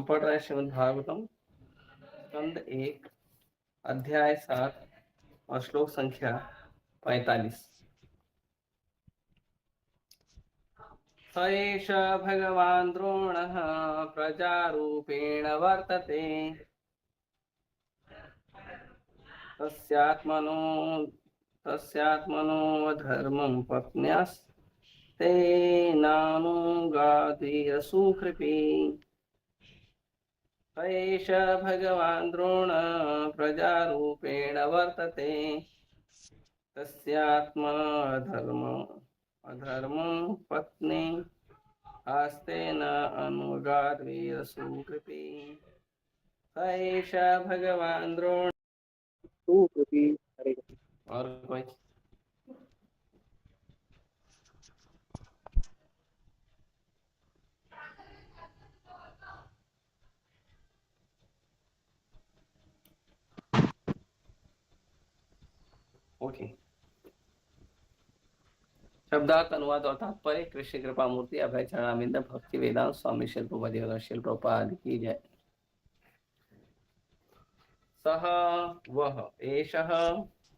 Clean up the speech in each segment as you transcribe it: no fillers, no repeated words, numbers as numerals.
पढ़ रहे श्रीमद् भागवतम स्कंद 1 अध्याय 7 और श्लोक संख्या 45। स एष भगवान् द्रोणः प्रजारूपेण वर्तते तस्यात्मनो धर्मं पत्न्यास्ते नानुगादिरसुकृपी। स एष भगवान् द्रोणः प्रजारूपेण वर्तते तस्यात्मधर्मं पत्नी आस्ते न अनुगाद्वीरसुकृपी। स एष भगवान् द्रोण सुकृपी। और कोई ओके। शब्दार्थ अनुवाद और तात्पर्य। कृष्ण कृपा मूर्ति अभय चरणामिंद भक्ति वेदांत स्वामी शिल प्रभुपाद की जय। सह वह एषः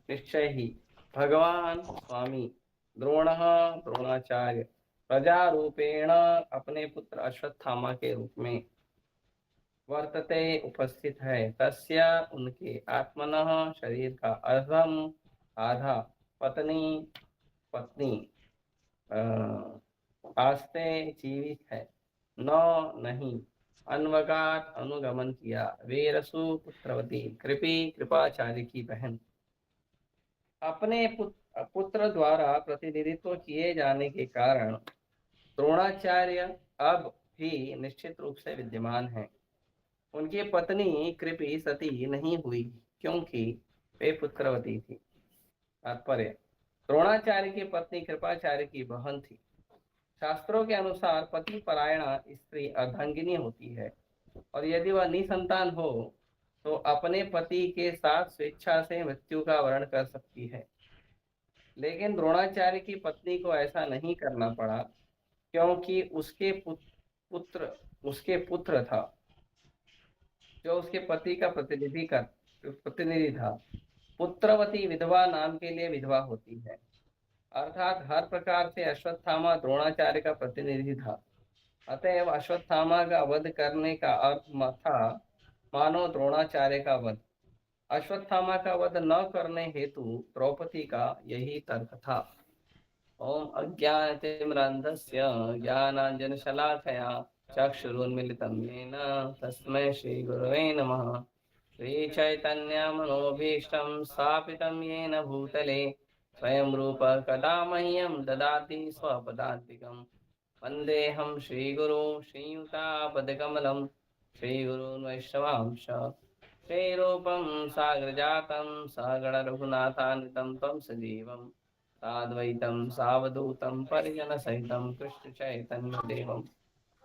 निश्चय ही भगवान स्वामी द्रोणः द्रोणाचार्य प्रजारूपेण अपने पुत्र अश्वत्थामा के रूप में वर्तते उपस्थित है। तस्य उनके आत्मनः शरीर का अर्धम आधा पत्नी आस्ते जीवित है, नहीं अन्वगात अनुगमन किया। वीरसु पुत्रवती कृपी कृपाचार्य की बहन अपने पुत्र द्वारा प्रतिनिधित्व किए जाने के कारण द्रोणाचार्य अब भी निश्चित रूप से विद्यमान है। उनकी पत्नी कृपी सती नहीं हुई क्योंकि वे पुत्रवती थी। तात्पर्य, द्रोणाचार्य की पत्नी कृपाचार्य की बहन थी। शास्त्रों के अनुसार पति परायणा स्त्री अर्धांगिनी होती है और यदि वह निसंतान हो तो अपने पति के साथ स्वेच्छा से मृत्यु का वर्ण कर सकती है। लेकिन द्रोणाचार्य की पत्नी को ऐसा नहीं करना पड़ा क्योंकि उसके पुत्र था जो उसके पति का प्रतिनिधि था। पुत्रवती विधवा नाम के लिए विधवा होती है, अर्थात हर प्रकार से अश्वत्थामा द्रोणाचार्य का प्रतिनिधि था। अतएव अश्वत्थामा का वध करने का अर्थ था मानो द्रोणाचार्य का वध। अश्वत्थामा का वध न करने हेतु द्रौपदी का यही तर्क था। ओम अज्ञानतिमिरान्धस्य ज्ञानाञ्जनशलाकया चक्षुरुन्मीलितं येन तस्मै श्रीगुरवे नमः। श्रीचैतन्यमनोभीष्टं स्थापितं येन भूतले स्वयं रूप कदा मह्यं ददाति स्वपदान्तिकं। वन्देऽहं श्रीगुरो श्रीयुतापदकमलं श्रीगुरून् वैष्णवांश श्रीरूपं साग्रजातं सहगण रघुनाथान्वितं तं सजीवं साद्वैतं सावधूतं परिजनसहितं कृष्णचैतन्यदेवं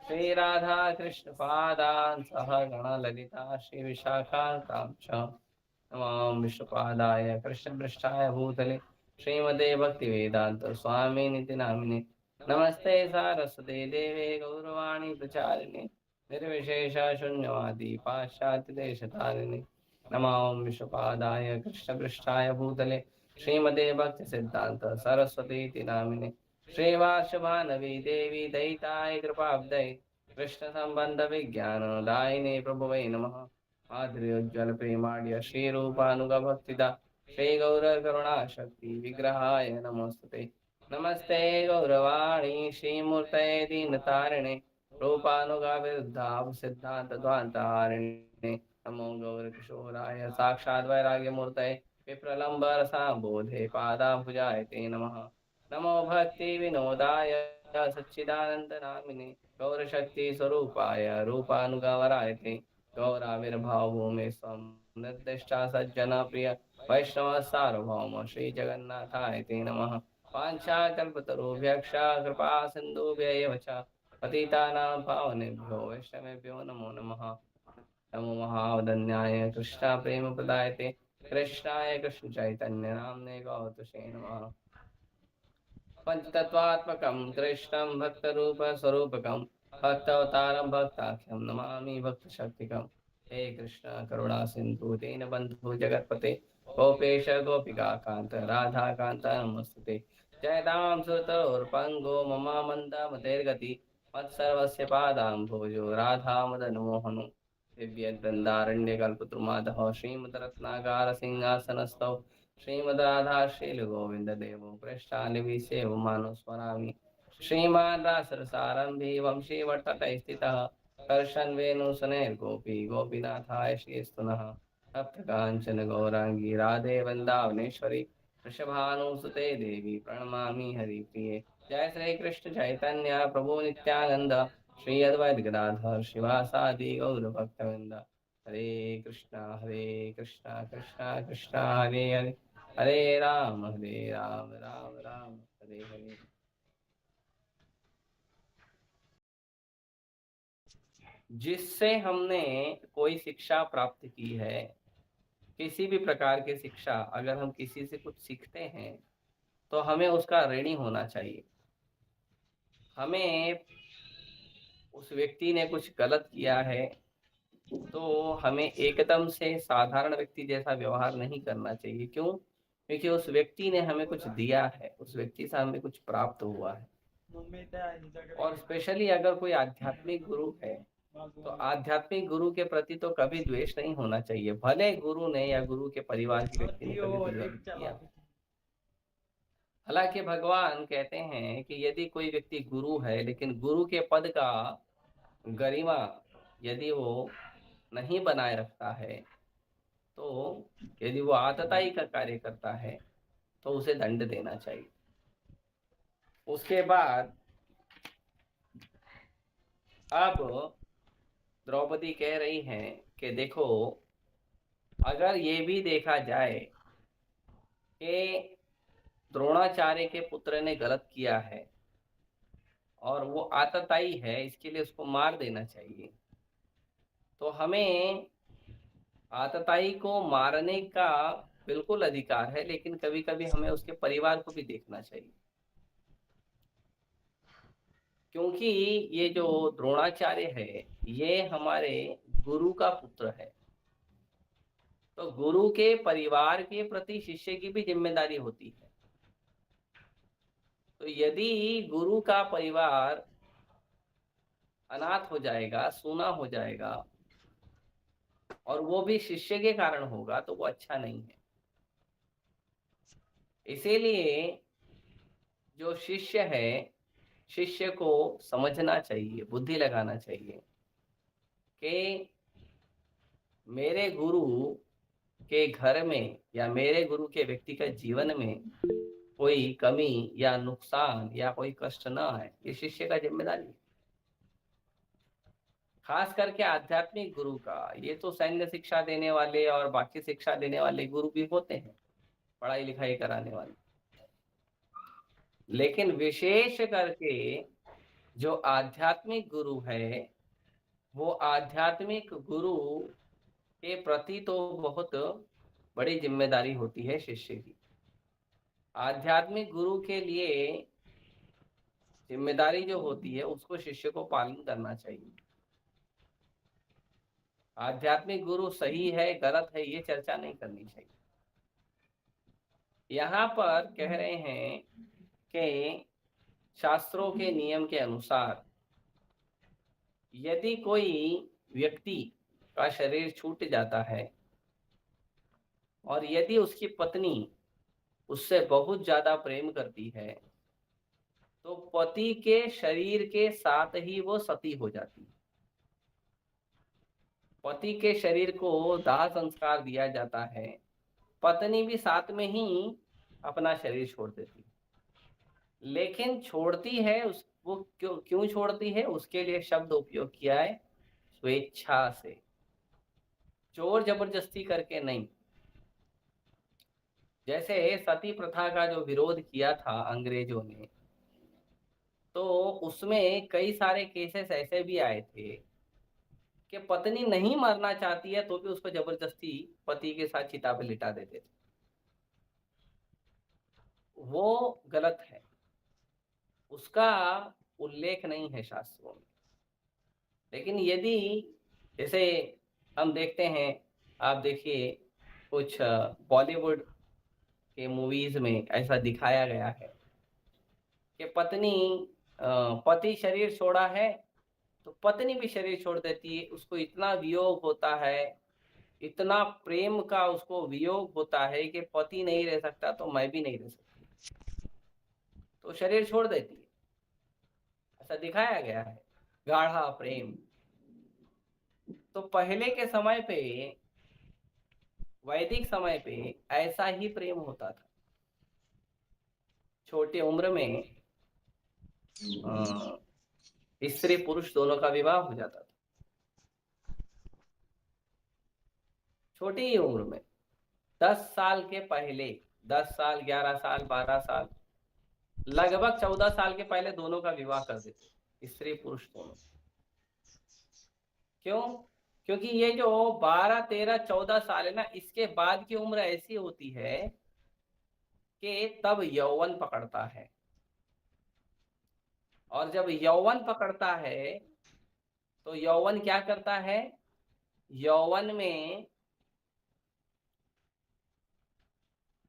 श्रीराधा कृष्ण पादान् सह गण ललिता श्री विशाखान्तांश नमामि विष्णुपादाय कृष्णपृष्ठाय भूतले श्रीमते भक्तिवेदांत स्वामी निति नामिने नमस्ते सारस्वते देवे गौरवाणी प्रचारिणे निर्विशेष शून्यवादी पाश्चात्य देशतारिणे नमामि विष्णुपादाय कृष्णपृष्ठाय भूतले श्रीमते भक्ति सिद्धांत सरस्वती नामिने श्रीवासभानवी देवी दयिताय कृपाब्दै कृष्ण संबंध विज्ञान दायिने प्रभुवे नमः। माधुर्योज्वल प्रेमाढ्य श्रीरूपानुग भक्तिदा श्री गौर करुणा शक्ति विग्रहाय नमस्ते। नमस्ते गौरवाणी श्रीमूर्तये दीनतारिणे रूपानुगा विरुद्धाव सिद्धांत ध्वांतारिणे नमो गौर किशोराय साक्षात् वैराग्य मूर्तये विप्रलंब रसाम्बोधे पादाभुजाय ते नमः। नमो भक्ति विनोदाय सच्चिदानंद नामिने गौरशक्ति स्वरूपाय रूपानुगवराय ते गौराविर्भाव भूमे स्वं निर्दिष्टा सज्जन प्रिय वैष्णव सार्वभौम श्री जगन्नाथाय ते नमः। वाञ्छाकल्पतरुभ्यश्च कृपा सिन्धुभ्य एव च पतितानां पावनेभ्यो वैष्णवेभ्यो नमो नमः। नमो महावदन्याय कृष्णा प्रेम प्रदायते कृष्णाय कृष्ण चैतन्य नामने गौतुषे नमः। पंचतत्वात्मकं कृष्णं भक्तरूप स्वरूपकं भक्तावतारं भक्ताख्यं नमामि भक्तशक्तिकम्। हे कृष्ण करुणा सिंधु दीनबंधु जगतपते गोपेश गोपिका कांत राधा कांत नमस्तुते। जयतां सुतोर्पंगो ममा मन्दामतेर्गति मत्सर्वस्य पादाम्भोजो राधा मदन मोहनो दिव्यवृन्दारण्यकल्पद्रुमादः श्रीमद्रत्नागार सिंहासनस्थौ श्रीमद्राधा श्रीलगोविन्ददेवो पृष्ठानिविसेव मानुस्मरामि। श्रीमान् रासरसारम्भी वंशीवटतटे स्थितः कर्षन् वेणुसुनैर्गोपी गोपीनाथाय श्रीस्तुनः। तप्तकाञ्चन गौराङ्गी राधे वृन्दावनेश्वरी वृषभानुसुते देवी प्रणमामि हरिप्रिये। जय श्री कृष्ण चैतन्य प्रभु नित्यानंद श्री अद्वैत गदाधर शिवासादि गौर भक्तवृंद। हरे कृष्णा कृष्णा कृष्णा हरे हरे हरे राम राम राम हरे हरे। जिससे हमने कोई शिक्षा प्राप्त की है, किसी भी प्रकार की शिक्षा अगर हम किसी से कुछ सीखते हैं तो हमें उसका ऋणी होना चाहिए। हमें उस व्यक्ति ने कुछ गलत किया है तो हमें एकदम से साधारण व्यक्ति जैसा व्यवहार नहीं करना चाहिए। क्यों? क्योंकि उस व्यक्ति ने हमें कुछ दिया है, उस व्यक्ति से हमें कुछ प्राप्त हुआ है। और स्पेशली अगर कोई आध्यात्मिक गुरु है तो आध्यात्मिक गुरु के प्रति तो कभी द्वेष नहीं होना चाहिए, भले गुरु ने या गुरु के परिवार के व्यक्ति ने कभी कुछ गलत किया। हालांकि भगवान कहते हैं कि यदि कोई व्यक्ति गुरु है लेकिन गुरु के पद का गरिमा यदि वो नहीं बनाए रखता है, तो यदि वो आतताई का कार्य करता है तो उसे दंड देना चाहिए। उसके बाद अब द्रौपदी कह रही हैं कि देखो, अगर ये भी देखा जाए कि द्रोणाचार्य के पुत्र ने गलत किया है और वो आतताई है, इसके लिए उसको मार देना चाहिए, तो हमें आतताई को मारने का बिल्कुल अधिकार है, लेकिन कभी कभी हमें उसके परिवार को भी देखना चाहिए। क्योंकि ये जो द्रोणाचार्य है ये हमारे गुरु का पुत्र है, तो गुरु के परिवार के प्रति शिष्य की भी जिम्मेदारी होती है। तो यदि गुरु का परिवार अनाथ हो जाएगा, सूना हो जाएगा और वो भी शिष्य के कारण होगा तो वो अच्छा नहीं है। इसीलिए जो शिष्य है, शिष्य को समझना चाहिए, बुद्धि लगाना चाहिए कि मेरे गुरु के घर में या मेरे गुरु के व्यक्तिगत जीवन में कोई कमी या नुकसान या कोई कष्ट न आए, ये शिष्य का जिम्मेदारी है। खास करके आध्यात्मिक गुरु का, ये तो सैन्य शिक्षा देने वाले और बाकी शिक्षा देने वाले गुरु भी होते हैं, पढ़ाई लिखाई कराने वाले, लेकिन विशेष करके जो आध्यात्मिक गुरु है वो आध्यात्मिक गुरु के प्रति तो बहुत बड़ी जिम्मेदारी होती है शिष्य की। आध्यात्मिक गुरु के लिए जिम्मेदारी जो होती है उसको शिष्य को पालन करना चाहिए। आध्यात्मिक गुरु सही है गलत है ये चर्चा नहीं करनी चाहिए। यहाँ पर कह रहे हैं कि शास्त्रों के नियम के अनुसार यदि कोई व्यक्ति का शरीर छूट जाता है और यदि उसकी पत्नी उससे बहुत ज्यादा प्रेम करती है तो पति के शरीर के साथ ही वो सती हो जाती है। पति के शरीर को दाह संस्कार दिया जाता है, पत्नी भी साथ में ही अपना शरीर छोड़ देती है। लेकिन छोड़ती है वो क्यों छोड़ती है, उसके लिए शब्द उपयोग किया है स्वेच्छा से, जोर जबरदस्ती करके नहीं। जैसे सती प्रथा का जो विरोध किया था अंग्रेजों ने, तो उसमें कई सारे केसेस ऐसे भी आए थे कि पत्नी नहीं मरना चाहती है तो भी उसको जबरदस्ती पति के साथ चिता पे लिटा देते थे। वो गलत है, उसका उल्लेख नहीं है शास्त्रों में। लेकिन यदि जैसे हम देखते हैं, आप देखिए कुछ बॉलीवुड के मूवीज में ऐसा दिखाया गया है कि पत्नी पति शरीर छोड़ा है तो पत्नी भी शरीर छोड़ देती है, उसको इतना वियोग होता है, इतना प्रेम का उसको वियोग होता है कि पति नहीं रह सकता तो मैं भी नहीं रह सकती, तो शरीर छोड़ देती है। ऐसा दिखाया गया है, गाढ़ा प्रेम। तो पहले के समय पे, वैदिक समय पे ऐसा ही प्रेम होता था। छोटी उम्र में स्त्री पुरुष दोनों का विवाह हो जाता था, छोटी ही उम्र में। 10 साल के पहले, 10 साल, 11 साल, 12 साल, लगभग 14 साल के पहले दोनों का विवाह कर देते, स्त्री पुरुष दोनों। क्यों? क्योंकि ये जो 12, 13, 14 साल है ना, इसके बाद की उम्र ऐसी होती है कि तब यौवन पकड़ता है। और जब यौवन पकड़ता है तो यौवन क्या करता है? यौवन में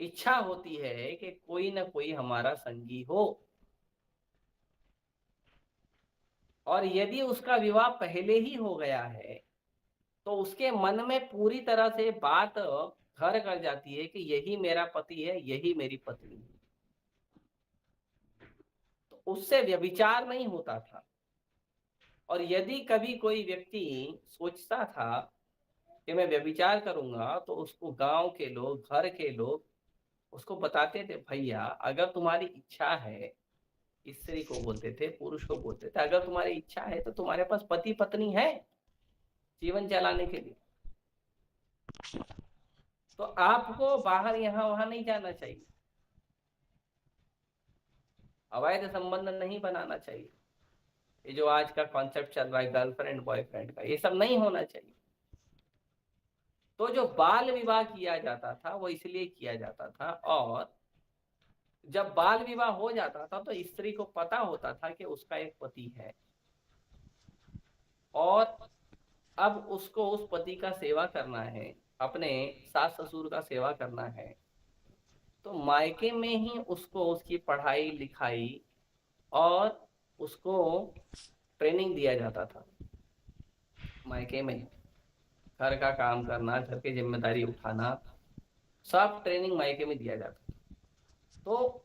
इच्छा होती है कि कोई ना कोई हमारा संगी हो। और यदि उसका विवाह पहले ही हो गया है तो उसके मन में पूरी तरह से बात घर कर जाती है कि यही मेरा पति है, यही मेरी पत्नी है। तो उससे व्यभिचार नहीं होता था। और यदि कभी कोई व्यक्ति सोचता था कि मैं व्यभिचार करूंगा तो उसको गांव के लोग, घर के लोग उसको बताते थे, भैया अगर तुम्हारी इच्छा है, स्त्री को बोलते थे, पुरुष को बोलते थे, अगर तुम्हारी इच्छा है तो तुम्हारे पास पति पत्नी है जीवन चलाने के लिए, तो आपको बाहर यहां वहां नहीं जाना चाहिए, अवैध संबंध नहीं बनाना चाहिए। ये जो आज का कॉन्सेप्ट चल रहा है गर्लफ्रेंड बॉयफ्रेंड का, ये सब नहीं होना चाहिए। तो जो बाल विवाह किया जाता था वो इसलिए किया जाता था। और जब बाल विवाह हो जाता था तो स्त्री को पता होता था कि उसका एक पति है, और अब उसको उस पति का सेवा करना है, अपने सास ससुर का सेवा करना है। तो मायके में ही उसको उसकी पढ़ाई लिखाई और उसको ट्रेनिंग दिया जाता था। मायके में घर का काम करना, घर की जिम्मेदारी उठाना, सब ट्रेनिंग मायके में दिया जाता था। तो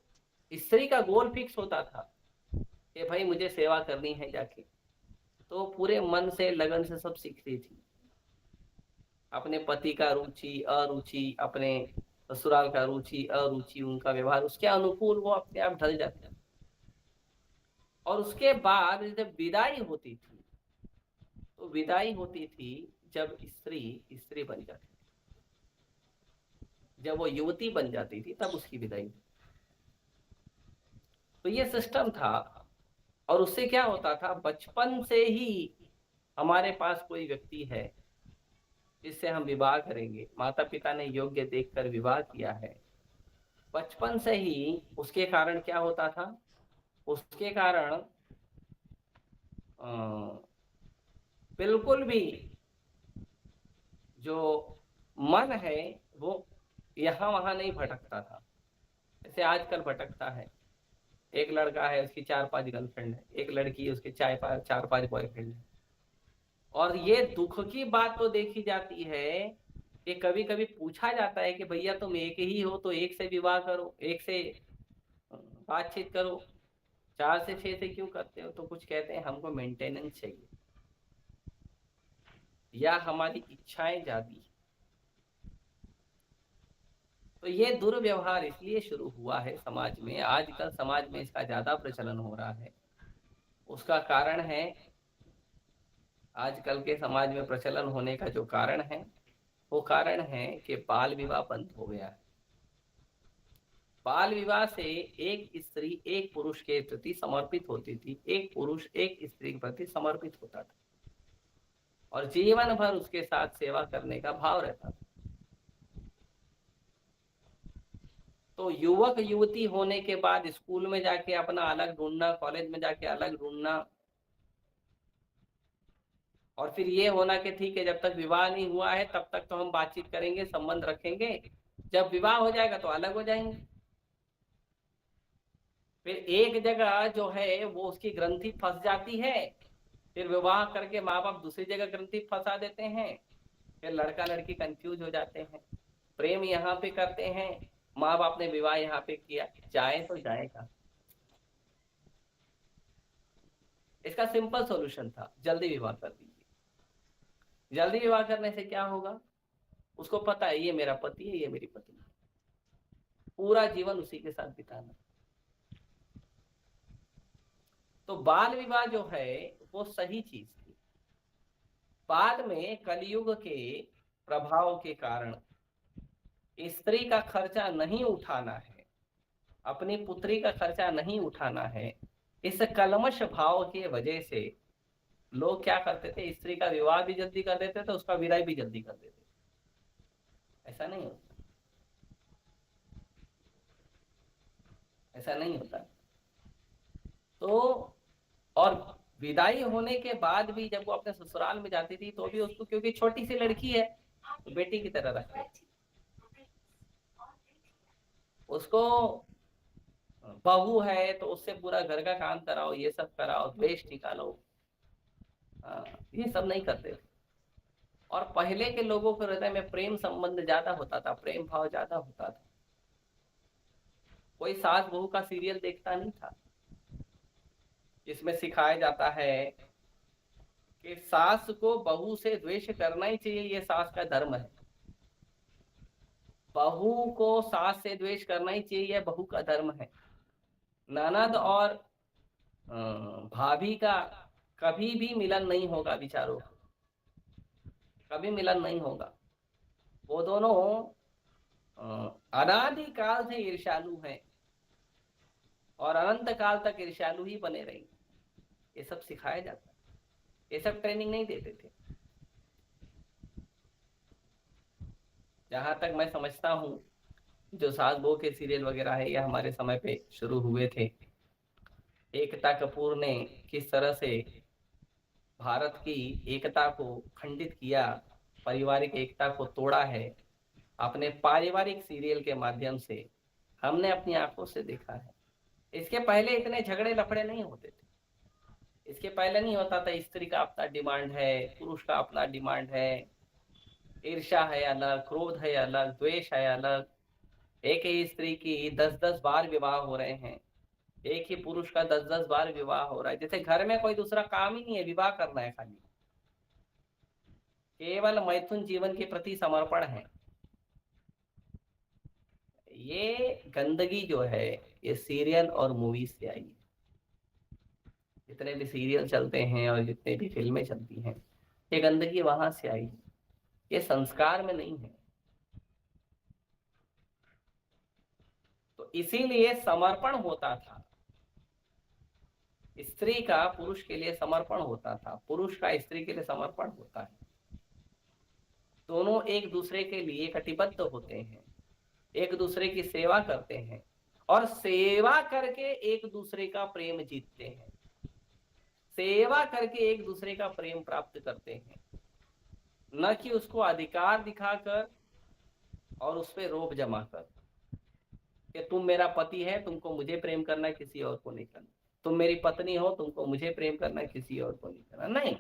स्त्री का गोल फिक्स होता था कि भाई मुझे सेवा करनी है जाके, तो पूरे मन से लगन से सब सीखती थी। अपने पति का रुचि अरुचि, अपने ससुराल का रुचि अरुचि, उनका व्यवहार उसके अनुकूल वो अपने आप ढल जाते। और उसके बाद जब विदाई होती थी, तो विदाई होती थी जब स्त्री स्त्री बन जाती थी, जब वो युवती बन जाती थी तब उसकी विदाई। तो ये सिस्टम था। और उससे क्या होता था, बचपन से ही हमारे पास कोई व्यक्ति है जिससे हम विवाह करेंगे, माता पिता ने योग्य देखकर विवाह किया है, बचपन से ही उसके कारण क्या होता था, उसके कारण बिल्कुल भी जो मन है वो यहाँ वहां नहीं भटकता था, जैसे आजकल भटकता है। एक लड़का है, उसकी 4-5 गर्लफ्रेंड है, एक लड़की है, उसके 4-5 बॉयफ्रेंड है। और ये दुख की बात तो देखी जाती है कि कभी कभी पूछा जाता है कि भैया तुम एक ही हो तो एक से विवाह करो, एक से बातचीत करो, 4 से 6 से क्यों करते हो? तो कुछ कहते हैं हमको मेंटेनेंस चाहिए, या हमारी इच्छाएं जाती। तो ये दुर्व्यवहार इसलिए शुरू हुआ है समाज में, आजकल समाज में इसका ज्यादा प्रचलन हो रहा है। उसका कारण है, आजकल के समाज में प्रचलन होने का जो कारण है, वो कारण है कि बाल विवाह बंद हो गया है। बाल विवाह से एक स्त्री एक पुरुष के प्रति समर्पित होती थी, एक पुरुष एक स्त्री के प्रति समर्पित होता था, और जीवन भर उसके साथ सेवा करने का भाव रहता था। तो युवक युवती होने के बाद स्कूल में जाके अपना अलग ढूंढना, कॉलेज में जाके अलग ढूंढना, और फिर ये होना कि ठीक है, जब तक विवाह नहीं हुआ है तब तक तो हम बातचीत करेंगे, संबंध रखेंगे, जब विवाह हो जाएगा तो अलग हो जाएंगे। फिर एक जगह जो है वो उसकी ग्रंथि फंस जाती है, फिर विवाह करके माँ बाप दूसरी जगह ग्रंथि फंसा देते हैं, फिर लड़का लड़की कंफ्यूज हो जाते हैं, प्रेम यहाँ पे करते हैं, माँ बाप ने विवाह यहाँ पे किया, जाए तो जाएगा। इसका सिंपल सॉल्यूशन था, जल्दी विवाह कर दीजिए। जल्दी विवाह करने से क्या होगा, उसको पता है ये मेरा पति है, ये मेरी पत्नी है, पूरा जीवन उसी के साथ बिताना। तो बाल विवाह जो है वो सही चीज थी। बाद में कलयुग के प्रभाव के कारण स्त्री का खर्चा नहीं उठाना है, अपनी पुत्री का खर्चा नहीं उठाना है, इस कलमश भाव की वजह से लोग क्या करते थे, स्त्री का विवाह भी जल्दी कर देते थे, उसका विदाई भी जल्दी कर देते थे। ऐसा नहीं होता, ऐसा नहीं होता। तो और विदाई होने के बाद भी जब वो अपने ससुराल में जाती थी तो भी उसको, क्योंकि छोटी सी लड़की है, तो बेटी की तरह रखते थे उसको। बहू है तो उससे पूरा घर का काम कराओ, ये सब कराओ, द्वेष निकालो, ये सब नहीं करते थे। और पहले के लोगों के हृदय में प्रेम संबंध ज्यादा होता था, प्रेम भाव ज्यादा होता था। कोई सास बहू का सीरियल देखता नहीं था, जिसमें सिखाया जाता है कि सास को बहू से द्वेष करना ही चाहिए, ये सास का धर्म है। बहू को सास से द्वेष करना ही चाहिए, यह बहू का धर्म है। ननद और भाभी का कभी भी मिलन नहीं होगा, विचारों कभी मिलन नहीं होगा। वो दोनों अनादि काल से ईर्ष्यालु हैं और अनंत काल तक ईर्ष्यालु ही बने रहेंगे। ये सब सिखाया जाता है, ये सब ट्रेनिंग नहीं देते थे। जहां तक मैं समझता हूँ, जो सास बहू के सीरियल वगैरह है, ये हमारे समय पे शुरू हुए थे। एकता कपूर ने किस तरह से भारत की एकता को खंडित किया, पारिवारिक एकता को तोड़ा है, अपने पारिवारिक सीरियल के माध्यम से हमने अपनी आंखों से देखा है। इसके पहले इतने झगड़े लफड़े नहीं होते थे। इसके पहले नहीं होता था, स्त्री का अपना डिमांड है, पुरुष का अपना डिमांड है, ईर्ष्या है अलग, क्रोध है अलग, द्वेष है अलग। एक ही स्त्री की 10-10 बार विवाह हो रहे हैं, एक ही पुरुष का 10-10 बार विवाह हो रहा है, जैसे घर में कोई दूसरा काम ही नहीं है, विवाह करना है खाली, केवल मैथुन जीवन के प्रति समर्पण है। ये गंदगी जो है, ये सीरियल और मूवी से आई है। जितने भी सीरियल चलते हैं और जितने भी फिल्में चलती हैं, ये गंदगी वहां से आई है, ये संस्कार में नहीं है। तो इसीलिए समर्पण होता था, स्त्री का पुरुष के लिए समर्पण होता था, पुरुष का स्त्री के लिए समर्पण होता है। दोनों एक दूसरे के लिए कटिबद्ध होते हैं, एक दूसरे की सेवा करते हैं और सेवा करके एक दूसरे का प्रेम जीतते हैं, सेवा करके एक दूसरे का प्रेम प्राप्त करते हैं, न कि उसको अधिकार दिखाकर और उस पर रोब जमा कर कि तुम मेरा पति है, तुमको मुझे प्रेम करना है, किसी और को नहीं करना। तुम मेरी पत्नी हो, तुमको मुझे प्रेम करना है, किसी और को नहीं करना। नहीं,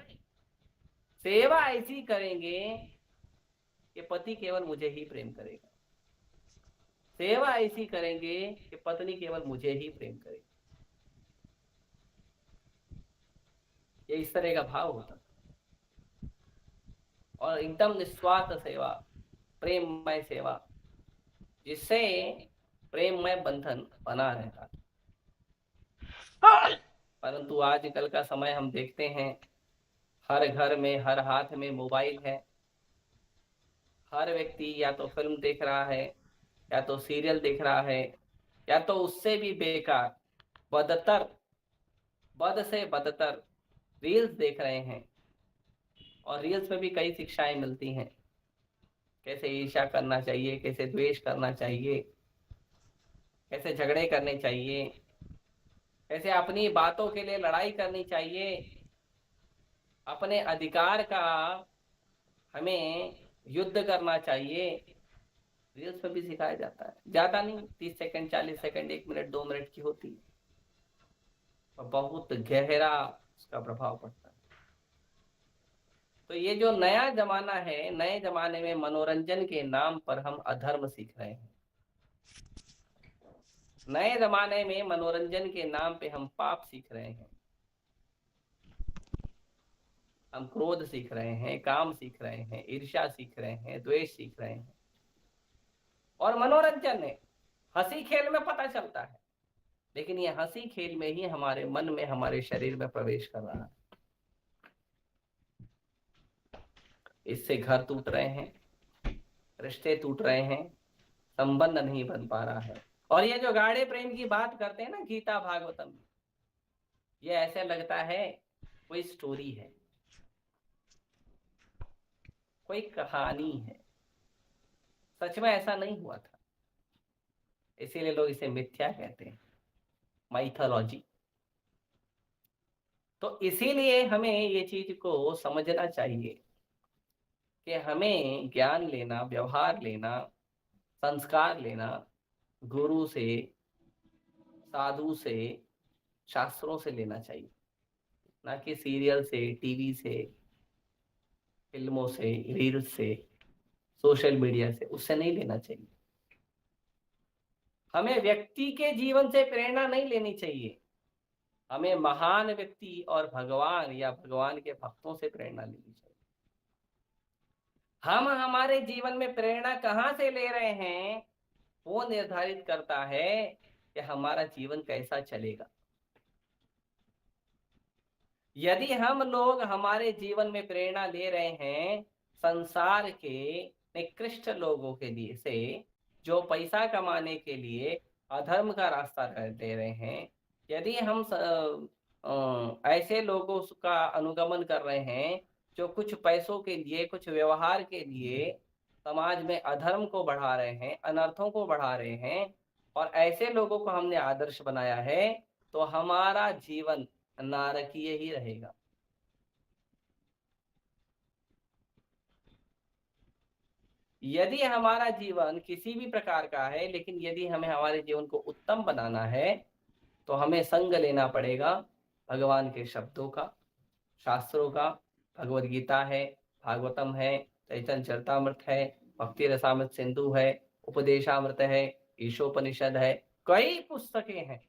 सेवा ऐसी करेंगे कि पति केवल मुझे ही प्रेम करेगा, सेवा ऐसी करेंगे कि पत्नी केवल मुझे ही प्रेम करेगी। ये इस तरह का भाव होता और एकदम निस्वार्थ सेवा, प्रेममय सेवा, जिससे प्रेममय बंधन बना रहता। परंतु आजकल का समय हम देखते हैं, हर घर में, हर हाथ में मोबाइल है, हर व्यक्ति या तो फिल्म देख रहा है, या तो सीरियल देख रहा है, या तो उससे भी बेकार बदतर, बद से बदतर रील्स देख रहे हैं। और रील्स में भी कई शिक्षाएं मिलती हैं, कैसे ईर्ष्या करना चाहिए, कैसे द्वेष करना चाहिए, कैसे झगड़े करने चाहिए, कैसे अपनी बातों के लिए लड़ाई करनी चाहिए। अपने अधिकार का हमें युद्ध करना चाहिए, रील्स में भी सिखाया जाता है। ज्यादा नहीं, 30 सेकंड, 40 सेकंड, 1 मिनट, 2 मिनट की होती है, और बहुत गहरा उसका प्रभाव पड़ता है। तो ये जो नया जमाना है, नए जमाने में मनोरंजन के नाम पर हम अधर्म सीख रहे हैं। नए जमाने में मनोरंजन के नाम पे हम पाप सीख रहे हैं। हम क्रोध सीख रहे हैं, काम सीख रहे हैं, ईर्ष्या सीख रहे हैं, द्वेष सीख रहे हैं। और मनोरंजन है, हंसी खेल में पता चलता है, लेकिन ये हंसी खेल में ही हमारे मन में, हमारे शरीर में प्रवेश कर रहा है। इससे घर टूट रहे हैं, रिश्ते टूट रहे हैं, संबंध नहीं बन पा रहा है। और ये जो गाढ़े प्रेम की बात करते हैं ना गीता भागवतम में, ये ऐसे लगता है कोई स्टोरी है, कोई कहानी है। सच में ऐसा नहीं हुआ था, इसीलिए लोग इसे मिथ्या कहते हैं, माइथोलॉजी। तो इसीलिए हमें ये चीज को समझना चाहिए कि हमें ज्ञान लेना, व्यवहार लेना, संस्कार लेना गुरु से, साधु से, शास्त्रों से लेना चाहिए, ना कि सीरियल से, टीवी से, फिल्मों से, रील्स से, सोशल मीडिया से, उससे नहीं लेना चाहिए। हमें व्यक्ति के जीवन से प्रेरणा नहीं लेनी चाहिए, हमें महान व्यक्ति और भगवान या भगवान के भक्तों से प्रेरणा लेनी चाहिए। हम हमारे जीवन में प्रेरणा कहाँ से ले रहे हैं, वो निर्धारित करता है कि हमारा जीवन कैसा चलेगा। यदि हम लोग हमारे जीवन में प्रेरणा ले रहे हैं संसार के निकृष्ट लोगों के लिए से, जो पैसा कमाने के लिए अधर्म का रास्ता ले रहे हैं, यदि हम ऐसे लोगों का अनुगमन कर रहे हैं जो कुछ पैसों के लिए, कुछ व्यवहार के लिए समाज में अधर्म को बढ़ा रहे हैं, अनर्थों को बढ़ा रहे हैं, और ऐसे लोगों को हमने आदर्श बनाया है, तो हमारा जीवन नारकीय ही रहेगा। यदि हमारा जीवन किसी भी प्रकार का है, लेकिन यदि हमें हमारे जीवन को उत्तम बनाना है, तो हमें संग लेना पड़ेगा भगवान के शब्दों का, शास्त्रों का। भगवद गीता है, भागवतम है, चैतन्य चरितामृत है, भक्ति रसामृत सिंधु है, उपदेशामृत है, ईशोपनिषद है, कई पुस्तकें हैं।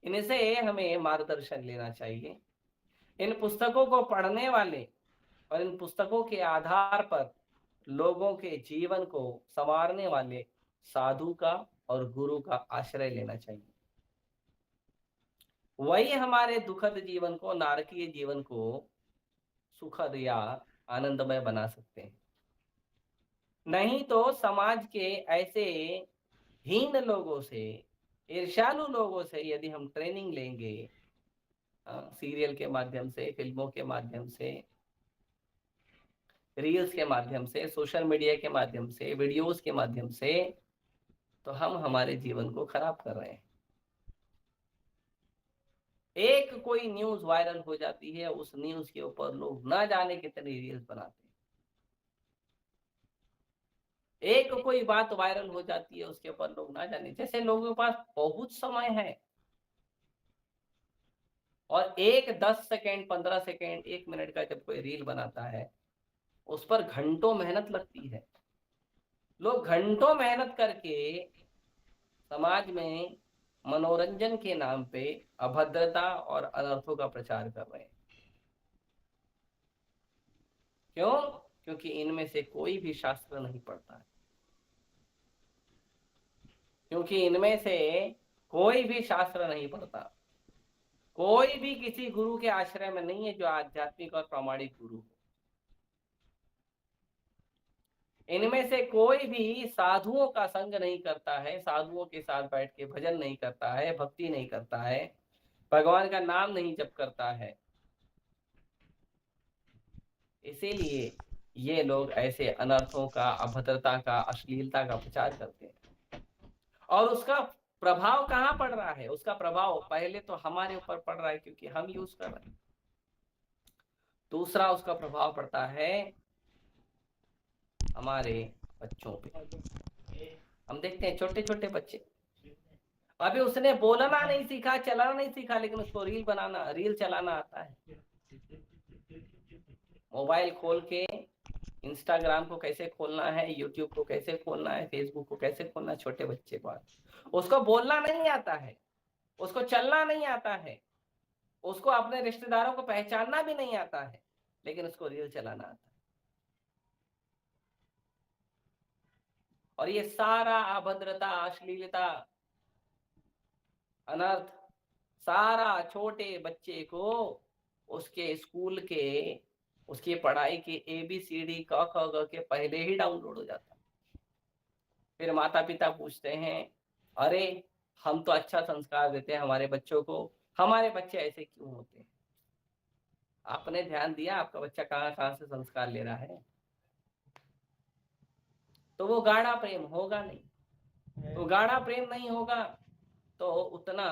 इनसे हमें मार्गदर्शन लेना चाहिए। इन पुस्तकों को पढ़ने वाले और इन पुस्तकों के आधार पर लोगों के जीवन को संवारने वाले साधु का और गुरु का आश्रय लेना चाहिए। वही हमारे दुखद जीवन को, नारकीय जीवन को सुखद या आनंदमय बना सकते हैं। नहीं तो समाज के ऐसे हीन लोगों से, ईर्ष्यालु लोगों से यदि हम ट्रेनिंग लेंगे, सीरियल के माध्यम से, फिल्मों के माध्यम से, रील्स के माध्यम से, सोशल मीडिया के माध्यम से, वीडियोस के माध्यम से, तो हम हमारे जीवन को खराब कर रहे हैं। एक कोई न्यूज वायरल हो जाती है, उस न्यूज के ऊपर लोग ना जाने कितने रील्स बनाते हैं। एक कोई बात वायरल हो जाती है, उसके ऊपर लोग ना जाने, जैसे लोगों के पास बहुत समय है, और एक 10 सेकेंड, 15 सेकेंड, 1 मिनट का जब कोई रील बनाता है, उस पर घंटों मेहनत लगती है। लोग घंटों मेहनत करके समाज में मनोरंजन के नाम पे अभद्रता और अनर्थों का प्रचार कर रहे हैं। क्यों? क्योंकि इनमें से कोई भी शास्त्र नहीं पढ़ता है, क्योंकि इनमें से कोई भी शास्त्र नहीं पढ़ता, कोई भी किसी गुरु के आश्रय में नहीं है जो आध्यात्मिक और प्रामाणिक गुरु हो। इनमें से कोई भी साधुओं का संग नहीं करता है, साधुओं के साथ बैठ के भजन नहीं करता है, भक्ति नहीं करता है, भगवान का नाम नहीं जप करता है। इसीलिए ये लोग ऐसे अनर्थों का, अभद्रता का, अश्लीलता का प्रचार करते हैं। और उसका प्रभाव कहाँ पड़ रहा है? उसका प्रभाव पहले तो हमारे ऊपर पड़ रहा है, क्योंकि हम यूज कर रहे हैं। दूसरा उसका प्रभाव पड़ता है हमारे बच्चों पे। हम देखते हैं छोटे छोटे बच्चे, अभी उसने बोलना नहीं सीखा, चलाना नहीं सीखा, लेकिन उसको रील चलाना आता है। मोबाइल खोल के इंस्टाग्राम को कैसे खोलना है, यूट्यूब को कैसे खोलना है, फेसबुक को कैसे खोलना है, छोटे बच्चे को उसको बोलना नहीं आता है, उसको चलना नहीं आता है, उसको अपने रिश्तेदारों को पहचानना भी नहीं आता है, लेकिन उसको रील चलाना आता है। और ये सारा अभद्रता, अश्लीलता, अनर्थ सारा छोटे बच्चे को उसके स्कूल के, उसकी पढ़ाई के ABCD क ख ग के पहले ही डाउनलोड हो जाता है। फिर माता पिता पूछते हैं, अरे हम तो अच्छा संस्कार देते हैं हमारे बच्चों को, हमारे बच्चे ऐसे क्यों होते हैं? आपने ध्यान दिया आपका बच्चा कहाँ कहाँ से संस्कार ले रहा है? तो वो गाढ़ा प्रेम होगा नहीं। तो गाढ़ा प्रेम नहीं होगा तो उतना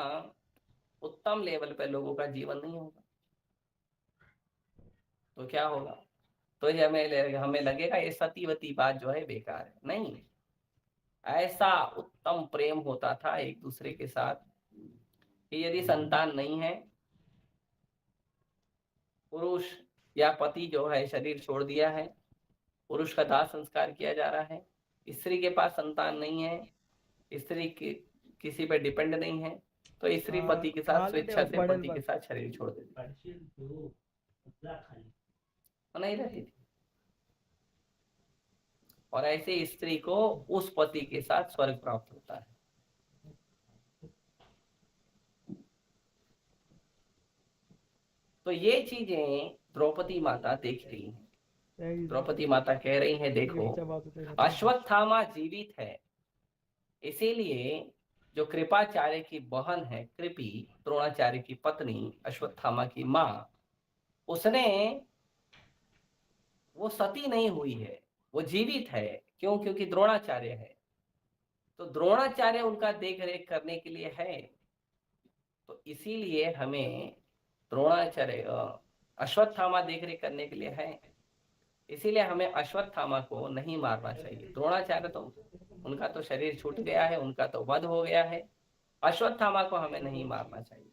उत्तम लेवल पे लोगों का जीवन नहीं होगा। तो क्या होगा? तो ये हमें लगेगा ये सतीवती बात जो है बेकार है। नहीं, ऐसा उत्तम प्रेम होता था एक दूसरे के साथ कि यदि संतान नहीं है, पुरुष या पति जो है शरीर छोड़ दिया है, पुरुष का दाह संस्कार किया जा रहा है, स्त्री के पास संतान नहीं है, स्त्री किसी पे डिपेंड नहीं है, तो स्त्री पति के साथ स्वेच्छा से पति के साथ शरीर छोड़ देती है, नहीं रहती थी। और ऐसे स्त्री को उस पति के साथ स्वर्ग प्राप्त होता है। तो ये चीजें द्रौपदी माता देख रही हैं। द्रौपदी माता कह रही हैं, देखो अश्वत्थामा जीवित है, इसीलिए जो कृपाचार्य की बहन है कृपि, द्रोणाचार्य की पत्नी, अश्वत्थामा की माँ, उसने, वो सती नहीं हुई है, वो जीवित है। क्यों? क्योंकि द्रोणाचार्य है। तो द्रोणाचार्य उनका देख रेख करने के लिए है। तो इसीलिए हमें द्रोणाचार्य, अश्वत्थामा देख रेख करने के लिए है, इसीलिए हमें अश्वत्थामा को नहीं मारना चाहिए। द्रोणाचार्य तो, उनका तो शरीर छूट गया है, उनका तो वध हो गया है। अश्वत्थामा को हमें नहीं मारना चाहिए,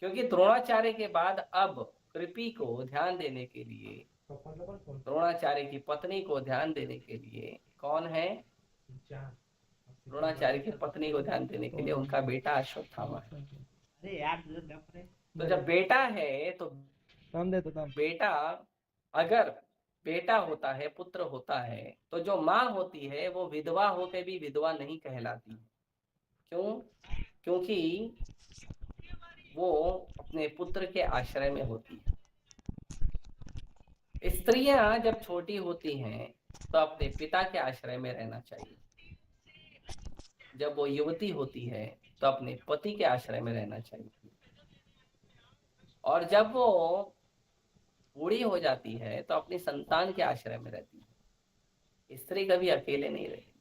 क्योंकि द्रोणाचार्य के बाद अब कृपि को ध्यान देने के लिए, द्रोणाचार्य की पत्नी को ध्यान देने के लिए कौन है? द्रोणाचार्य की पत्नी को ध्यान देने के लिए उनका बेटा अश्वत्थामा है। तो जब बेटा है तो बेटा, अगर बेटा होता है, पुत्र होता है, तो जो माँ होती है वो विधवा होकर भी विधवा नहीं कहलाती। क्यों? क्योंकि वो अपने पुत्र के आश्रय में होती है। स्त्रियां जब छोटी होती हैं तो अपने पिता के आश्रय में रहना चाहिए, जब वो युवती होती है तो अपने पति के आश्रय में रहना चाहिए, और जब वो बूढ़ी हो जाती है तो अपनी संतान के आश्रय में रहती है। स्त्री कभी अकेले नहीं रहती,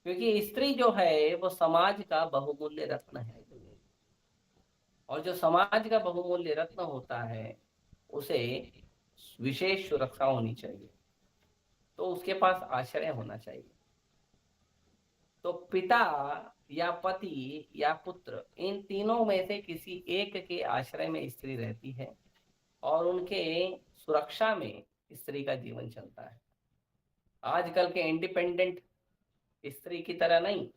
क्योंकि स्त्री जो है वो समाज का बहुमूल्य रत्न है, और जो समाज का बहुमूल्य रत्न होता है उसे विशेष सुरक्षा होनी चाहिए, तो उसके पास आश्रय होना चाहिए। तो पिता या पति या पुत्र, इन तीनों में से किसी एक के आश्रय में स्त्री रहती है, और उनके सुरक्षा में स्त्री का जीवन चलता है। आजकल के इंडिपेंडेंट स्त्री की तरह नहीं,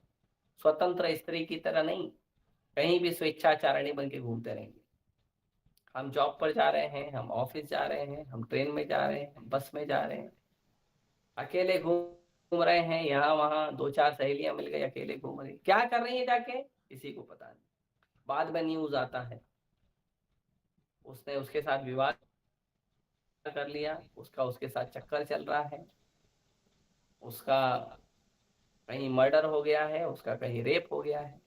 स्वतंत्र स्त्री की तरह नहीं, कहीं भी स्वेच्छाचारिणी बन के घूमते रहेंगे। हम जॉब पर जा रहे हैं, हम ऑफिस जा रहे हैं, हम ट्रेन में जा रहे हैं, हम बस में जा रहे हैं, अकेले घूम रहे हैं, यहाँ वहां दो चार सहेलियां मिल गई, अकेले घूम रही, क्या कर रही है जाके किसी को पता नहीं। बाद में न्यूज आता है उसने उसके साथ विवाह कर लिया, उसका उसके साथ चक्कर चल रहा है, उसका कहीं मर्डर हो गया है, उसका कहीं रेप हो गया है।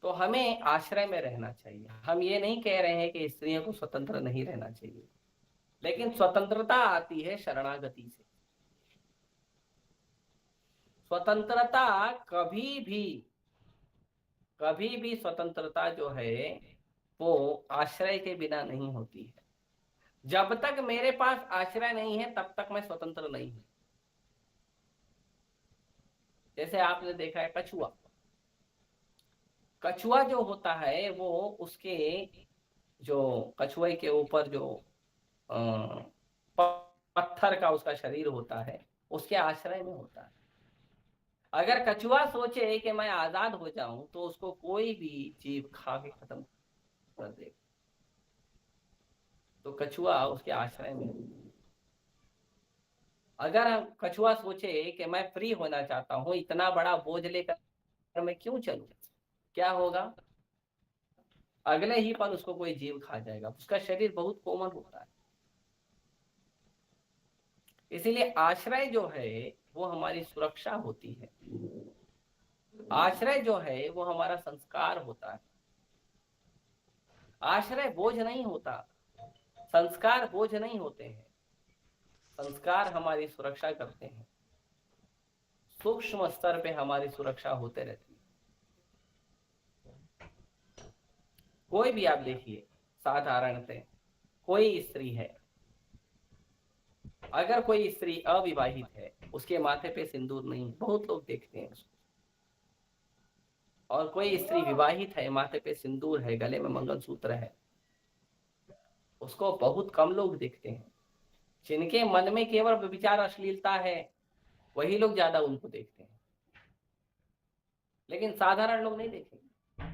तो हमें आश्रय में रहना चाहिए। हम ये नहीं कह रहे हैं कि स्त्रियों को स्वतंत्र नहीं रहना चाहिए, लेकिन स्वतंत्रता आती है शरणागति से। स्वतंत्रता कभी भी स्वतंत्रता जो है वो आश्रय के बिना नहीं होती है। जब तक मेरे पास आश्रय नहीं है तब तक मैं स्वतंत्र नहीं हूं। जैसे आपने देखा है कछुआ, कछुआ जो होता है वो उसके जो कछुए के ऊपर जो अ, पत्थर का उसका शरीर होता है उसके आश्रय में होता है। अगर कछुआ सोचे कि मैं आजाद हो जाऊं तो उसको कोई भी जीव खा के खत्म कर देगा। तो कछुआ उसके आश्रय में है। अगर हम कछुआ सोचे कि मैं फ्री होना चाहता हूं, इतना बड़ा बोझ लेकर मैं क्यों चलूं, क्या होगा? अगले ही पल उसको कोई जीव खा जाएगा। उसका शरीर बहुत कोमल होता है। इसीलिए आश्रय जो है वो हमारी सुरक्षा होती है। आश्रय जो है वो हमारा संस्कार होता है। आश्रय बोझ नहीं होता, संस्कार बोझ नहीं होते हैं। संस्कार हमारी सुरक्षा करते हैं, सूक्ष्म स्तर पे हमारी सुरक्षा होते रहती है। कोई भी आप देखिए, साधारण से कोई स्त्री है, अगर कोई स्त्री अविवाहित है उसके माथे पे सिंदूर नहीं, बहुत लोग देखते हैं उसको। और कोई स्त्री विवाहित है, माथे पे सिंदूर है, गले में मंगलसूत्र है, उसको बहुत कम लोग देखते हैं। जिनके मन में केवल विचार अश्लीलता है वही लोग ज्यादा उनको देखते हैं, लेकिन साधारण लोग नहीं देखेंगे।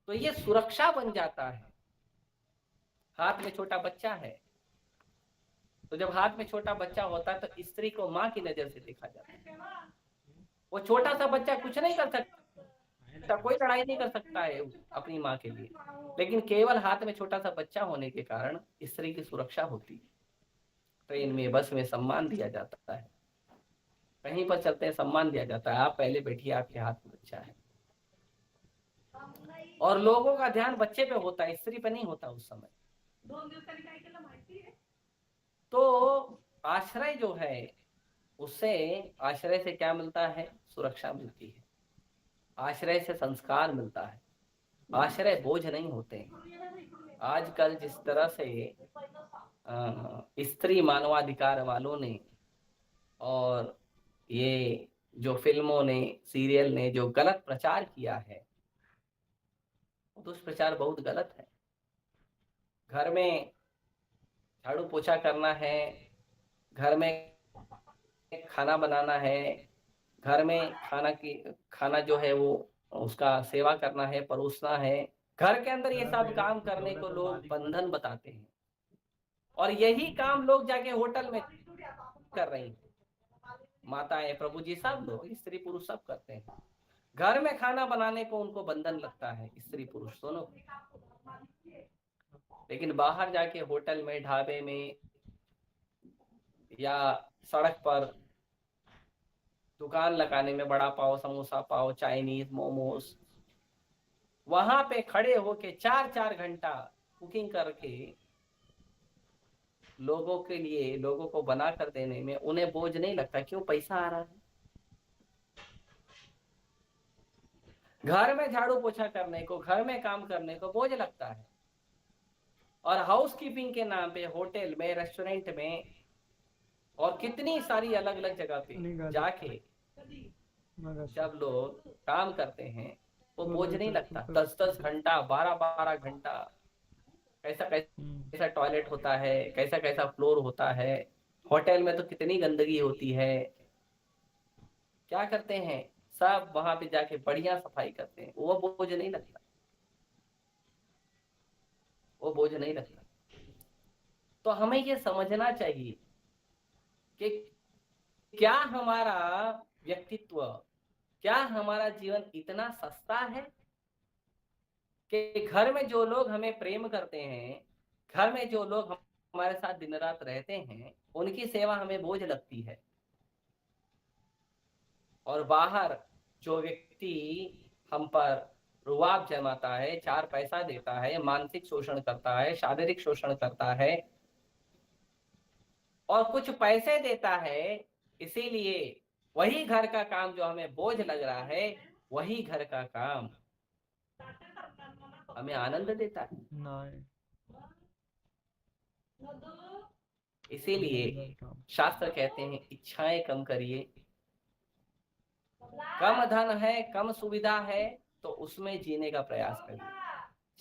तो ये सुरक्षा बन जाता है। हाथ में छोटा बच्चा है, तो जब हाथ में छोटा बच्चा होता है तो स्त्री को माँ की नजर से देखा जाता है। वो छोटा सा बच्चा कुछ नहीं कर सकता, कोई लड़ाई नहीं कर सकता है अपनी माँ के लिए, लेकिन केवल हाथ में छोटा सा बच्चा होने के कारण स्त्री की सुरक्षा होती है। ट्रेन में, बस में सम्मान दिया जाता है, कहीं पर चलते हैं सम्मान दिया जाता है, आप पहले बैठिए, आपके हाथ में बच्चा है। और लोगों का ध्यान बच्चे पे होता है, स्त्री पे नहीं होता उस समय। तो आश्रय जो है, उससे आश्रय से क्या मिलता है? सुरक्षा मिलती है। आश्रय से संस्कार मिलता है। आश्रय बोझ नहीं होते हैं। आजकल जिस तरह से स्त्री मानवाधिकार वालों ने और ये जो फिल्मों ने, सीरियल ने जो गलत प्रचार किया है, वो दुष्प्रचार बहुत गलत है। घर में झाड़ू पोछा करना है, घर में खाना बनाना है, घर में खाना जो है वो उसका सेवा करना है, परोसना है। घर के अंदर ये सब काम करने को लोग बंधन बताते हैं, और यही काम लोग जाके होटल में कर रही हैं। माताएं, प्रभु जी, सब लोग, स्त्री पुरुष सब करते हैं। घर में खाना बनाने को उनको बंधन लगता है, स्त्री पुरुष दोनों। लेकिन बाहर जाके होटल में, ढाबे में या सड़क पर दुकान लगाने में, बड़ा पाव, समोसा पाव, चाइनीज, मोमोज, वहां पे खड़े होके 4-4 घंटा कुकिंग करके लोगों के लिए, लोगों को बना कर देने में उन्हें बोझ नहीं लगता। क्यों? पैसा आ रहा है। घर में झाड़ू पोछा करने को, घर में काम करने को बोझ लगता है। और हाउस कीपिंग के नाम पे होटल में, रेस्टोरेंट में और कितनी सारी अलग अलग जगह पे जाके जब लोग काम करते हैं वो बोझ नहीं लगता। 10-10 घंटा, 12-12 घंटा, कैसा कैसा टॉयलेट होता है, कैसा कैसा फ्लोर होता है। होटल में तो कितनी गंदगी होती है। क्या करते हैं? सब वहां पे जाके बढ़िया सफाई करते हैं, वो बोझ नहीं लगता, वो बोझ नहीं लगता। तो हमें ये समझना चाहिए कि क्या हमारा व्यक्तित्व, क्या हमारा जीवन इतना सस्ता है कि घर में जो लोग हमें प्रेम करते हैं, घर में जो लोग हमारे साथ दिन रात रहते हैं, उनकी सेवा हमें बोझ लगती है। और बाहर जो व्यक्ति हम पर रुआब जमाता है, 4 पैसा देता है, मानसिक शोषण करता है, शारीरिक शोषण करता है और कुछ पैसे देता है, इसीलिए वही घर का काम जो हमें बोझ लग रहा है, वही घर का काम हमें आनंद देता है? नहीं। इसीलिए शास्त्र कहते हैं इच्छाएं कम करिए। कम धन है, कम सुविधा है, तो उसमें जीने का प्रयास करिए।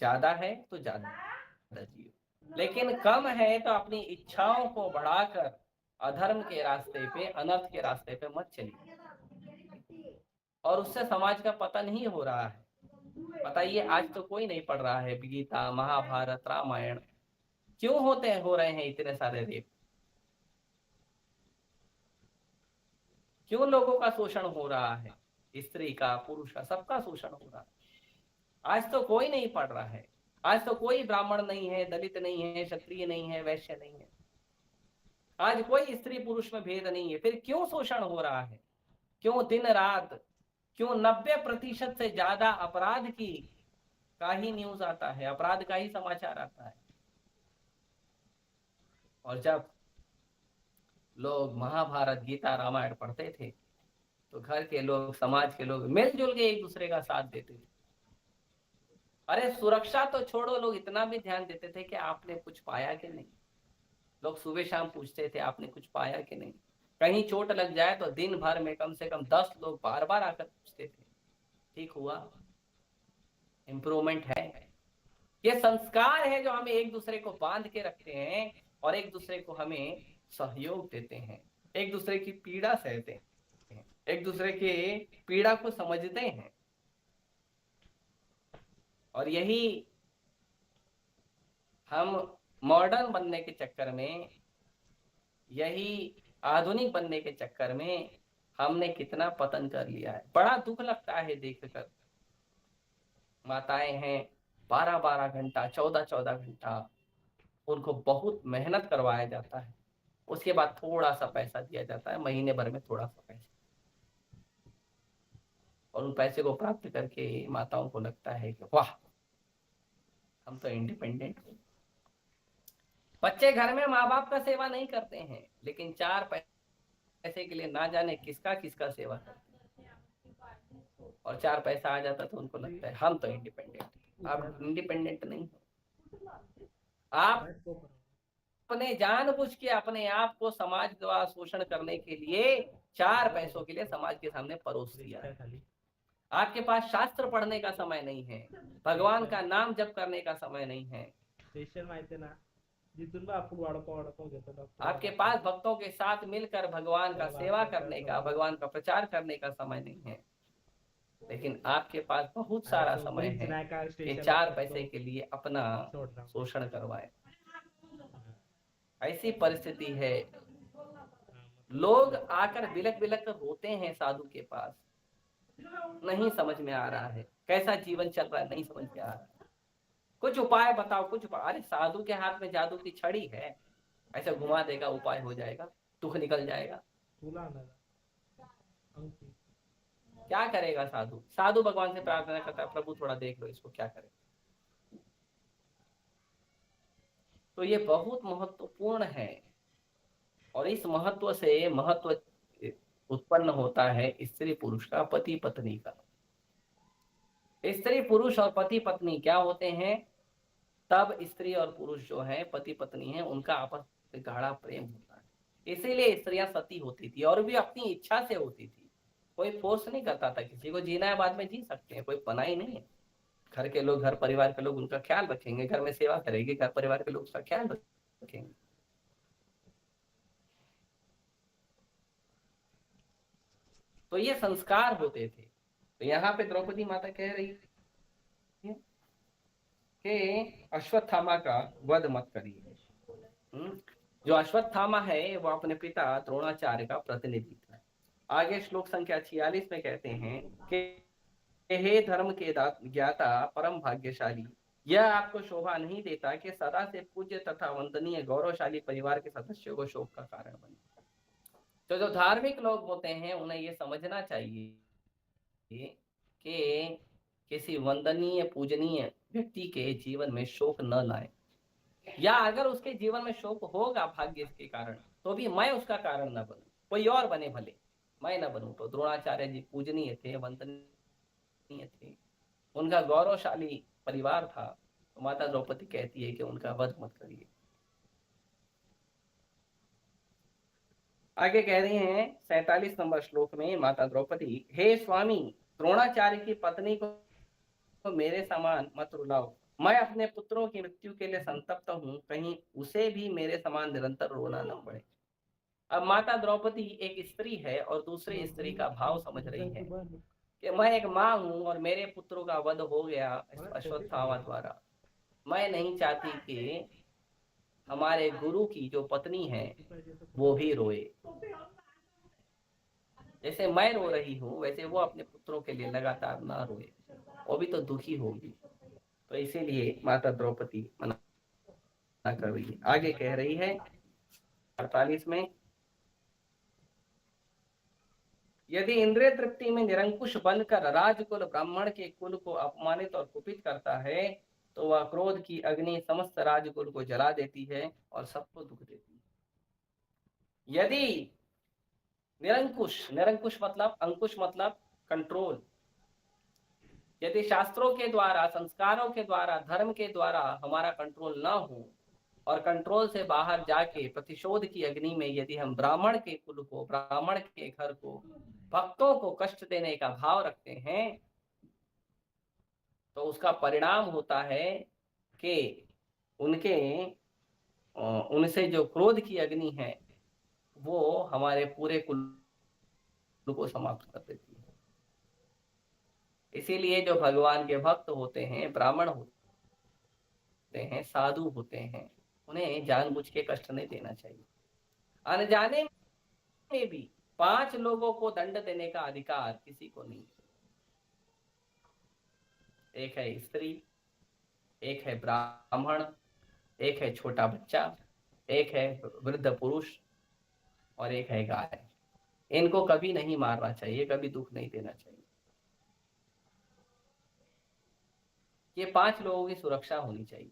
ज्यादा है तो ज्यादा जियो, लेकिन कम है तो अपनी इच्छाओं को बढ़ाकर अधर्म के रास्ते पे, अनर्थ के रास्ते पे मत चलिए। और उससे समाज का पतन ही हो रहा है। बताइए, आज तो कोई नहीं पढ़ रहा है गीता, महाभारत, रामायण। क्यों हो रहे हैं इतने सारे रेप? क्यों लोगों का शोषण हो रहा है? स्त्री का, पुरुष का, सबका शोषण हो रहा है। आज तो कोई नहीं पढ़ रहा है। आज तो कोई ब्राह्मण नहीं है, दलित नहीं है, क्षत्रिय नहीं है, वैश्य नहीं है। आज कोई स्त्री पुरुष में भेद नहीं है। फिर क्यों शोषण हो रहा है? क्यों दिन रात, क्यों 90% से ज्यादा अपराध की का ही न्यूज आता है, अपराध का ही समाचार आता है? और जब लोग महाभारत, गीता, रामायण पढ़ते थे तो घर के लोग, समाज के लोग मिलजुल के एक दूसरे का साथ देते थे। अरे सुरक्षा तो छोड़ो, लोग इतना भी ध्यान देते थे कि आपने कुछ पाया कि नहीं। लोग सुबह शाम पूछते थे आपने कुछ पाया कि नहीं। कहीं चोट लग जाए तो दिन भर में कम से कम 10 लोग बार बार आकर पूछते थे, ठीक हुआ, इम्प्रूवमेंट है? ये संस्कार है जो हमें एक दूसरे को बांध के रखते हैं और एक दूसरे को हमें सहयोग देते हैं, एक दूसरे की पीड़ा सहते हैं, एक दूसरे के पीड़ा को समझते हैं। और यही हम मॉडर्न बनने के चक्कर में, यही आधुनिक बनने के चक्कर में हमने कितना पतन कर लिया है। बड़ा दुख लगता है देखकर। माताएं हैं, 12-12 घंटा, 14-14 घंटा, उनको बहुत मेहनत करवाया जाता है। उसके बाद थोड़ा सा पैसा दिया जाता है, महीने भर में थोड़ा सा पैसा। और उन पैसे को प्राप्त करके माताओं को लगता है कि वाह, हम तो इंडिपेंडेंट हैं। बच्चे घर में माँ बाप का सेवा नहीं करते हैं, लेकिन 4 पैसे के लिए ना जाने किसका किसका सेवा करते हैं। और 4 पैसा आ जाता तो उनको लगता है हम तो इंडिपेंडेंट। आप इंडिपेंडेंट नहीं हो। आप अपने जानबूझ के अपने आप को समाज द्वारा शोषण करने के लिए, 4 पैसों के लिए समाज के सामने परोस दिया है। आपके पास शास्त्र पढ़ने का समय नहीं है, भगवान का नाम जप करने का समय नहीं है। आपके पास भक्तों के साथ मिलकर भगवान का सेवा करने का, भगवान का प्रचार करने का समय नहीं है। लेकिन आपके पास बहुत सारा समय है कि 4 पैसे के लिए अपना शोषण करवाए। ऐसी परिस्थिति है, लोग आकर बिलक बिलक कर रोते हैं साधु के पास। नहीं समझ में आ रहा है कैसा जीवन चल रहा है, नहीं समझ में आ रहा है। कुछ उपाय बताओ, कुछ उपाय। अरे साधु के हाथ में जादू की छड़ी है, ऐसा घुमा देगा, उपाय हो जाएगा, दुख निकल जाएगा। क्या करेगा साधु? साधु भगवान से प्रार्थना करता है, प्रभु थोड़ा देख लो इसको क्या करे। तो ये बहुत महत्वपूर्ण है। और इस महत्व से महत्व उत्पन्न होता है स्त्री पुरुष का, पति पत्नी का। स्त्री पुरुष और पति पत्नी क्या होते हैं? तब स्त्री और पुरुष जो है, पति पत्नी है, उनका आपस में गाढ़ा प्रेम होता है। इसीलिए स्त्रियां सती होती थी, और भी अपनी इच्छा से होती थी। कोई फोर्स नहीं करता था किसी को। जीना है बाद में जी सकते हैं, कोई मनाही नहीं है। घर के लोग, घर परिवार के लोग उनका ख्याल रखेंगे, घर में सेवा करेंगे, घर परिवार के लोग उसका ख्याल रखेंगे। तो ये संस्कार होते थे। तो यहाँ पे द्रौपदी माता कह रही है कि अश्वत्थामा का वध मत करिए। जो अश्वत्थामा है वो अपने पिता द्रोणाचार्य का प्रतिनिधि था। आगे श्लोक संख्या 46 में कहते हैं कि हे धर्म के ज्ञाता परम भाग्यशाली, यह आपको शोभा नहीं देता कि सदा से पूज्य तथा वंदनीय गौरवशाली परिवार के सदस्यों को शोक का कारण बने। तो जो धार्मिक लोग होते हैं उन्हें ये समझना चाहिए कि किसी वंदनीय पूजनीय व्यक्ति के जीवन में शोक न लाए, या अगर उसके जीवन में शोक होगा भाग्य के कारण, तो भी मैं उसका कारण न बनूं, कोई और बने भले, मैं न बनूं। तो द्रोणाचार्य जी पूजनीय थे, वंदनीय थे, उनका गौरवशाली परिवार था, तो माता द्रौपदी कहती है कि उनका वध मत करिए। आगे कह रही हैं 47 नंबर श्लोक में माता द्रौपदी, हे स्वामी, द्रोणाचार्य की पत्नी को मेरे समान मत रुलाओ। मैं अपने पुत्रों की मृत्यु के लिए संतप्त हूँ, कहीं उसे भी मेरे समान निरंतर रोना न पड़े। अब माता द्रौपदी एक स्त्री है और दूसरी स्त्री का भाव समझ रही है कि मैं एक माँ हूँ और मेरे पुत्रों का वध हो गया अश्वत्थामा द्वारा। मैं नहीं चाहती कि हमारे गुरु की जो पत्नी है वो भी रोए। जैसे मैं रो रही हूँ वैसे वो अपने पुत्रों के लिए लगातार ना रोए, वो भी तो दुखी होगी। तो इसीलिए माता द्रौपदी मना कर रही है। आगे कह रही है 48 में, यदि इंद्रिय तृप्ति में निरंकुश बनकर राजकुल ब्राह्मण के कुल को अपमानित और कुपित करता है, तो वह क्रोध की अग्नि समस्त राजकुल को जला देती है और सबको दुख देती है। यदि निरंकुश, निरंकुश मतलब अंकुश मतलब कंट्रोल, यदि शास्त्रों के द्वारा, संस्कारों के द्वारा, धर्म के द्वारा हमारा कंट्रोल ना हो और कंट्रोल से बाहर जाके प्रतिशोध की अग्नि में यदि हम ब्राह्मण के कुल को, ब्राह्मण के घर को, भक्तों को कष्ट देने का भाव रखते हैं, तो उसका परिणाम होता है कि उनके उनसे जो क्रोध की अग्नि है वो हमारे पूरे कुल को समाप्त कर देती है। इसीलिए जो भगवान के भक्त होते हैं, ब्राह्मण होते हैं, साधु होते हैं, उन्हें जानबूझ के कष्ट नहीं देना चाहिए। अनजाने में भी 5 लोगों को दंड देने का अधिकार किसी को नहीं। एक है स्त्री, एक है ब्राह्मण, एक है छोटा बच्चा, एक है वृद्ध पुरुष और एक है गाय। इनको कभी नहीं मारना चाहिए, कभी दुख नहीं देना चाहिए। ये 5 लोगों की सुरक्षा होनी चाहिए।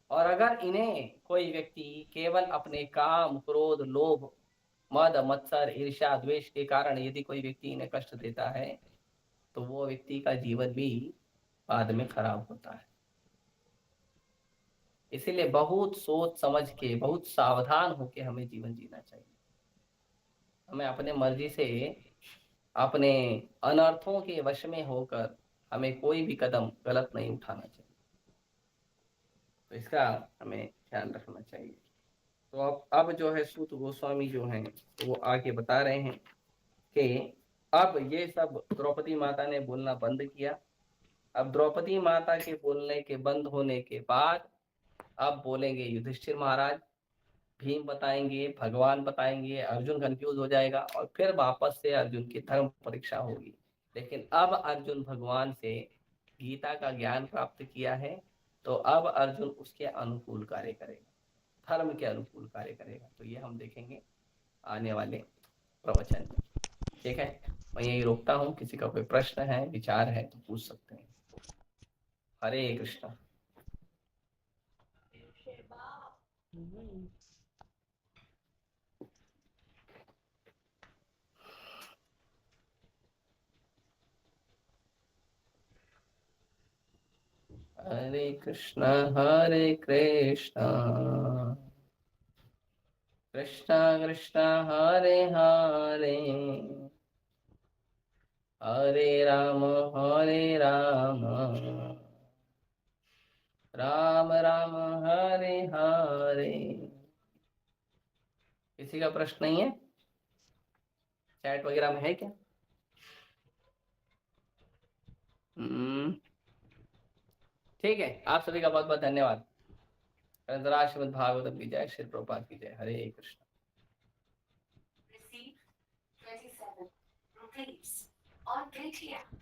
और अगर इन्हें कोई व्यक्ति केवल अपने काम, क्रोध, लोभ, मद, मत्सर, ईर्ष्या, द्वेष के कारण यदि कोई व्यक्ति इन्हें कष्ट देता है, तो वो व्यक्ति का जीवन भी बाद में खराब होता है। इसीलिए बहुत सोच समझ के, बहुत सावधान होकर हमें जीवन जीना चाहिए। हमें अपने मर्जी से, अपने अनर्थों के वश में होकर हमें कोई भी कदम गलत नहीं उठाना चाहिए। तो इसका हमें ध्यान रखना चाहिए। तो अब जो है सूत गोस्वामी जो हैं वो आगे बता रहे हैं कि अब ये सब द्रौपदी माता ने बोलना बंद किया। अब द्रौपदी माता के बोलने के बंद होने के बाद अब बोलेंगे युधिष्ठिर महाराज, भीम बताएंगे, भगवान बताएंगे, अर्जुन कंफ्यूज हो जाएगा और फिर वापस से अर्जुन की धर्म परीक्षा होगी। लेकिन अब अर्जुन भगवान से गीता का ज्ञान प्राप्त किया है, तो अब अर्जुन उसके अनुकूल कार्य करेगा, धर्म के अनुकूल कार्य करेगा। तो ये हम देखेंगे आने वाले प्रवचन में। ठीक है, मैं यही रोकता हूँ। किसी का कोई प्रश्न है, विचार है तो पूछ सकते हैं। हरे कृष्णा। हरे कृष्णा कृष्णा कृष्णा हरे हरे, हरे राम राम राम हरे हरे। किसी का प्रश्न नहीं है? चैट वगैरह में है क्या? ठीक है, आप सभी का बहुत बहुत धन्यवाद। श्रीमद् भागवतम की जय, श्री प्रभुपाद की जय। हरे Krishna. Receive 27 rupees on Paytm.